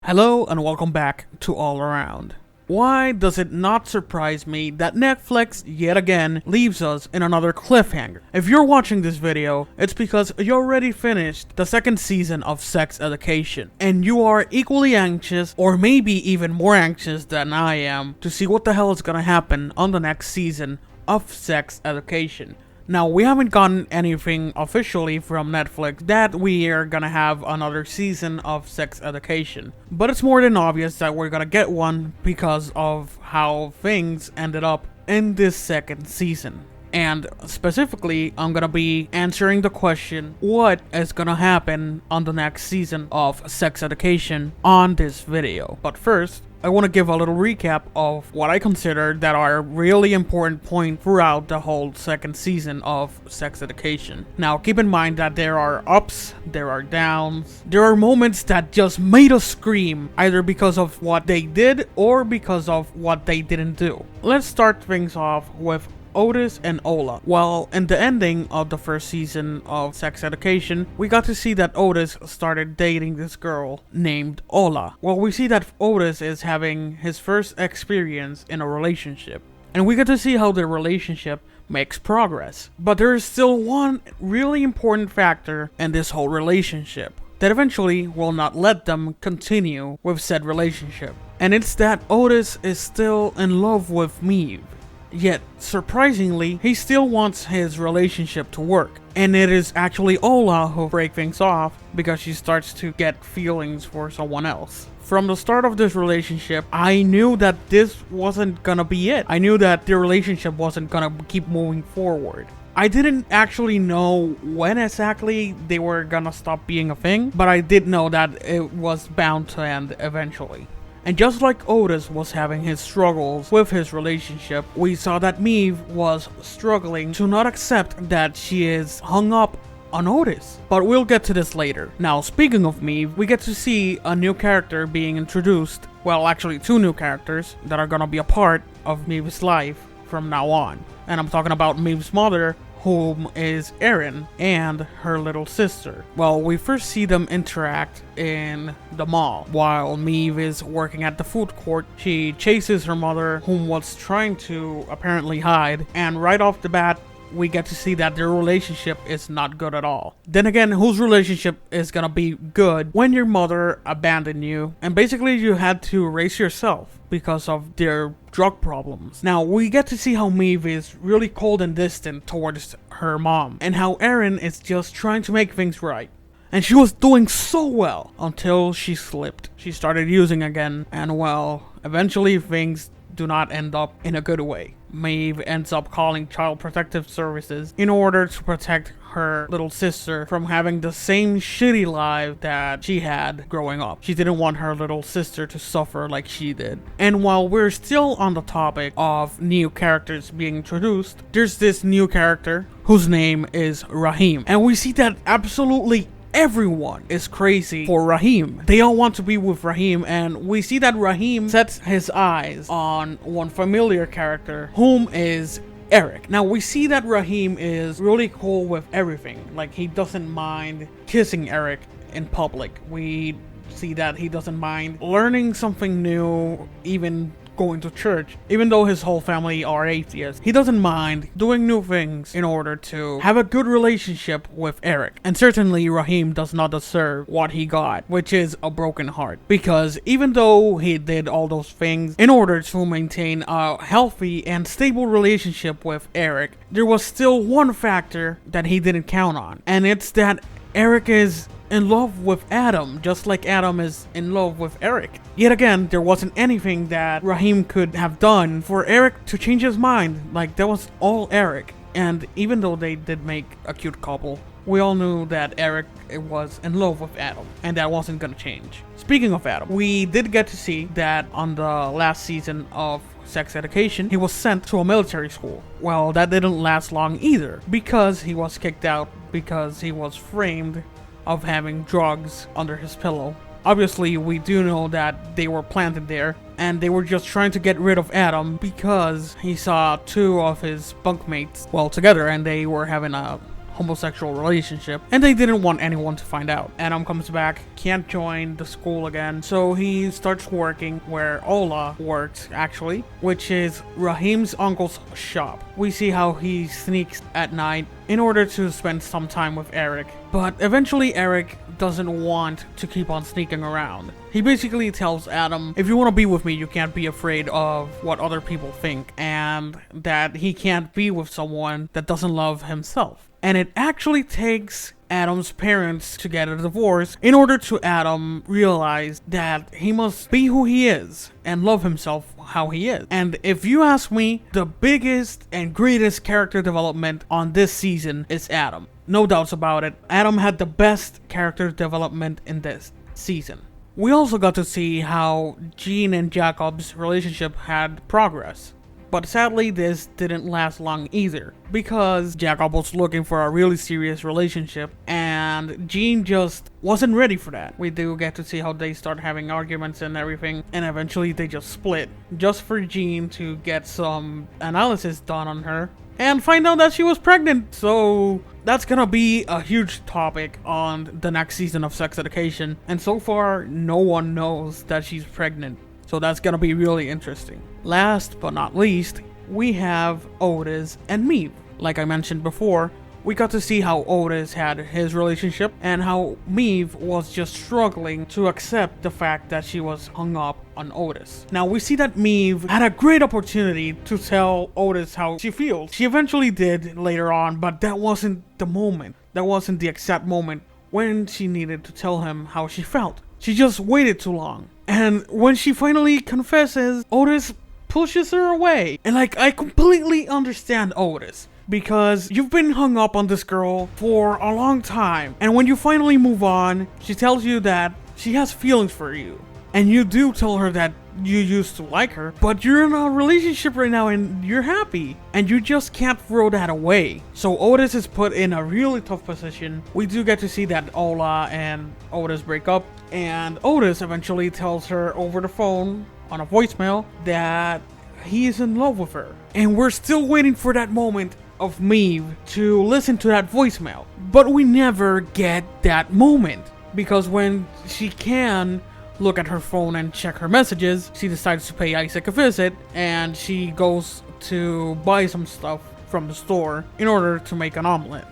Hello and welcome back to All Around. Why does it not surprise me that Netflix yet again leaves us in another cliffhanger? If you're watching this video, it's because you already finished the second season of Sex Education, and you are equally anxious, or maybe even more anxious than I am, to see what the hell is gonna happen on the next season of Sex Education. Now, we haven't gotten anything officially from Netflix that we are gonna have another season of Sex Education, but it's more than obvious that we're gonna get one because of how things ended up in this second season. And specifically, I'm gonna be answering the question, what is gonna happen on the next season of Sex Education on this video. But first, I want to give a little recap of what I consider that are really important points throughout the whole second season of Sex Education. Now, keep in mind that there are ups, there are downs, there are moments that just made us scream, either because of what they did or because of what they didn't do. Let's start things off with Otis and Ola. Well, in the ending of the first season of Sex Education, we got to see that Otis started dating this girl named Ola. Well, we see that Otis is having his first experience in a relationship, and we get to see how their relationship makes progress. But there is still one really important factor in this whole relationship that eventually will not let them continue with said relationship, and it's that Otis is still in love with Maeve. Yet, surprisingly, he still wants his relationship to work. And it is actually Ola who breaks things off because she starts to get feelings for someone else. From the start of this relationship, I knew that this wasn't gonna be it. I knew that the relationship wasn't gonna keep moving forward. I didn't actually know when exactly they were gonna stop being a thing, but I did know that it was bound to end eventually. And just like Otis was having his struggles with his relationship, we saw that Maeve was struggling to not accept that she is hung up on Otis. But we'll get to this later. Now, speaking of Maeve, we get to see a new character being introduced. Well, actually two new characters that are gonna be a part of Maeve's life from now on. And I'm talking about Maeve's mother, whom is Erin, and her little sister. Well, we first see them interact in the mall. While Maeve is working at the food court, she chases her mother, whom was trying to apparently hide, and right off the bat, we get to see that their relationship is not good at all. Then again, whose relationship is gonna be good when your mother abandoned you, and basically you had to raise yourself because of their drug problems. Now, we get to see how Maeve is really cold and distant towards her mom, and how Erin is just trying to make things right. And she was doing so well until she slipped. She started using again, and well, eventually things do not end up in a good way. Maeve ends up calling Child Protective Services in order to protect her little sister from having the same shitty life that she had growing up. She didn't want her little sister to suffer like she did. And while we're still on the topic of new characters being introduced, there's this new character whose name is Rahim. And we see that absolutely everyone is crazy for Rahim. They all want to be with Rahim, and we see that Rahim sets his eyes on one familiar character, whom is Eric. Now, we see that Rahim is really cool with everything. Like, he doesn't mind kissing Eric in public. We see that he doesn't mind learning something new, even going to church. Even though his whole family are atheists, he doesn't mind doing new things in order to have a good relationship with Eric. And certainly Rahim does not deserve what he got, which is a broken heart. Because even though he did all those things in order to maintain a healthy and stable relationship with Eric, there was still one factor that he didn't count on. And it's that Eric is in love with Adam, just like Adam is in love with Eric. Yet again, there wasn't anything that Rahim could have done for Eric to change his mind. Like, that was all Eric. And even though they did make a cute couple, we all knew that Eric was in love with Adam, and that wasn't gonna change. Speaking of Adam, we did get to see that on the last season of Sex Education, he was sent to a military school. Well, that didn't last long either, because he was kicked out because he was framed of having drugs under his pillow. Obviously, we do know that they were planted there, and they were just trying to get rid of Adam because he saw two of his bunkmates, well, together, and they were having a homosexual relationship, and they didn't want anyone to find out. Adam comes back, can't join the school again, so he starts working where Ola works, actually, which is Raheem's uncle's shop. We see how he sneaks at night in order to spend some time with Eric, but eventually Eric doesn't want to keep on sneaking around. He basically tells Adam, if you want to be with me, you can't be afraid of what other people think, and that he can't be with someone that doesn't love himself. And it actually takes Adam's parents to get a divorce in order to Adam realize that he must be who he is and love himself how he is. And if you ask me, the biggest and greatest character development on this season is Adam. No doubts about it. Adam had the best character development in this season. We also got to see how Jean and Jacob's relationship had progress. But sadly, this didn't last long either, because Jacob was looking for a really serious relationship, and Jean just wasn't ready for that. We do get to see how they start having arguments and everything, and eventually they just split, just for Jean to get some analysis done on her, and find out that she was pregnant. So that's gonna be a huge topic on the next season of Sex Education, and so far, no one knows that she's pregnant. So that's gonna be really interesting. Last but not least, we have Otis and Maeve. Like I mentioned before, we got to see how Otis had his relationship and how Maeve was just struggling to accept the fact that she was hung up on Otis. Now we see that Maeve had a great opportunity to tell Otis how she feels. She eventually did later on, but that wasn't the moment. That wasn't the exact moment when she needed to tell him how she felt. She just waited too long. And when she finally confesses, Otis pushes her away. And like, I completely understand Otis, because you've been hung up on this girl for a long time. And when you finally move on, she tells you that she has feelings for you. And you do tell her that you used to like her, but you're in a relationship right now and you're happy. And you just can't throw that away. So Otis is put in a really tough position. We do get to see that Ola and Otis break up. And Otis eventually tells her over the phone on a voicemail that he is in love with her. And we're still waiting for that moment of Maeve to listen to that voicemail. But we never get that moment, because when she can look at her phone and check her messages, she decides to pay Isaac a visit, and she goes to buy some stuff from the store in order to make an omelet.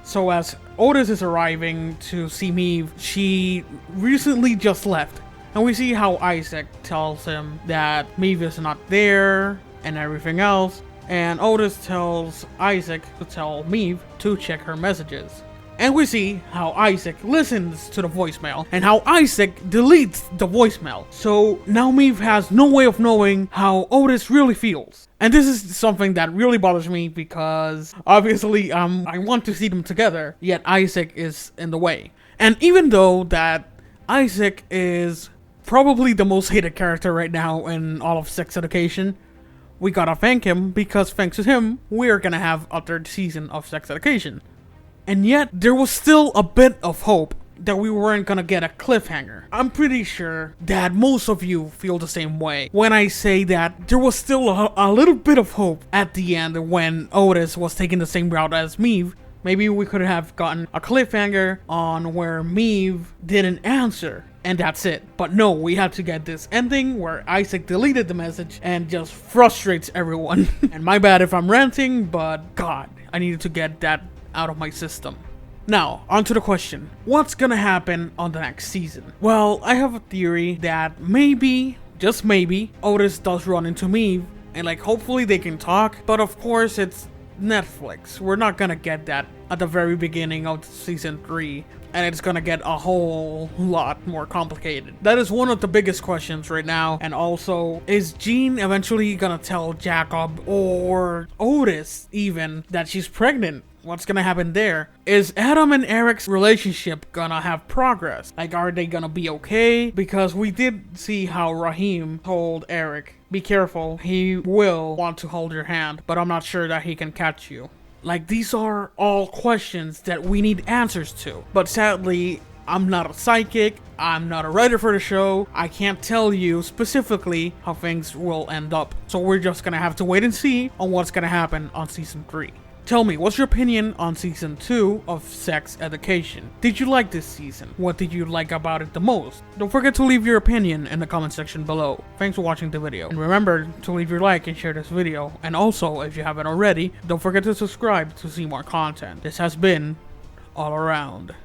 So as Otis is arriving to see Maeve, she recently just left, and we see how Isaac tells him that Maeve is not there and everything else, and Otis tells Isaac to tell Maeve to check her messages. And we see how Isaac listens to the voicemail and how Isaac deletes the voicemail. So now Maeve has no way of knowing how Otis really feels. And this is something that really bothers me, because obviously I want to see them together, yet Isaac is in the way. And even though that Isaac is probably the most hated character right now in all of Sex Education, we gotta thank him, because thanks to him, we're gonna have a third season of Sex Education. And yet, there was still a bit of hope that we weren't gonna get a cliffhanger. I'm pretty sure that most of you feel the same way when I say that there was still a little bit of hope at the end when Otis was taking the same route as Maeve. Maybe we could have gotten a cliffhanger on where Maeve didn't answer, and that's it. But no, we had to get this ending where Isaac deleted the message and just frustrates everyone. And my bad if I'm ranting, but God, I needed to get that out of my system. Now, onto the question, what's gonna happen on the next season? Well, I have a theory that maybe, just maybe, Otis does run into Maeve, and like hopefully they can talk, but of course it's Netflix. We're not gonna get that at the very beginning of season 3, and it's gonna get a whole lot more complicated. That is one of the biggest questions right now. And also, is Jean eventually gonna tell Jacob or Otis even that she's pregnant? What's gonna happen there? Is Adam and Eric's relationship gonna have progress? Like, are they gonna be okay? Because we did see how Raheem told Eric, be careful, he will want to hold your hand, but I'm not sure that he can catch you. Like, these are all questions that we need answers to. But sadly, I'm not a psychic, I'm not a writer for the show, I can't tell you specifically how things will end up. So we're just gonna have to wait and see on what's gonna happen on season 3. Tell me, what's your opinion on season 2 of Sex Education? Did you like this season? What did you like about it the most? Don't forget to leave your opinion in the comment section below. Thanks for watching the video. And remember to leave your like and share this video. And also, if you haven't already, don't forget to subscribe to see more content. This has been All Around.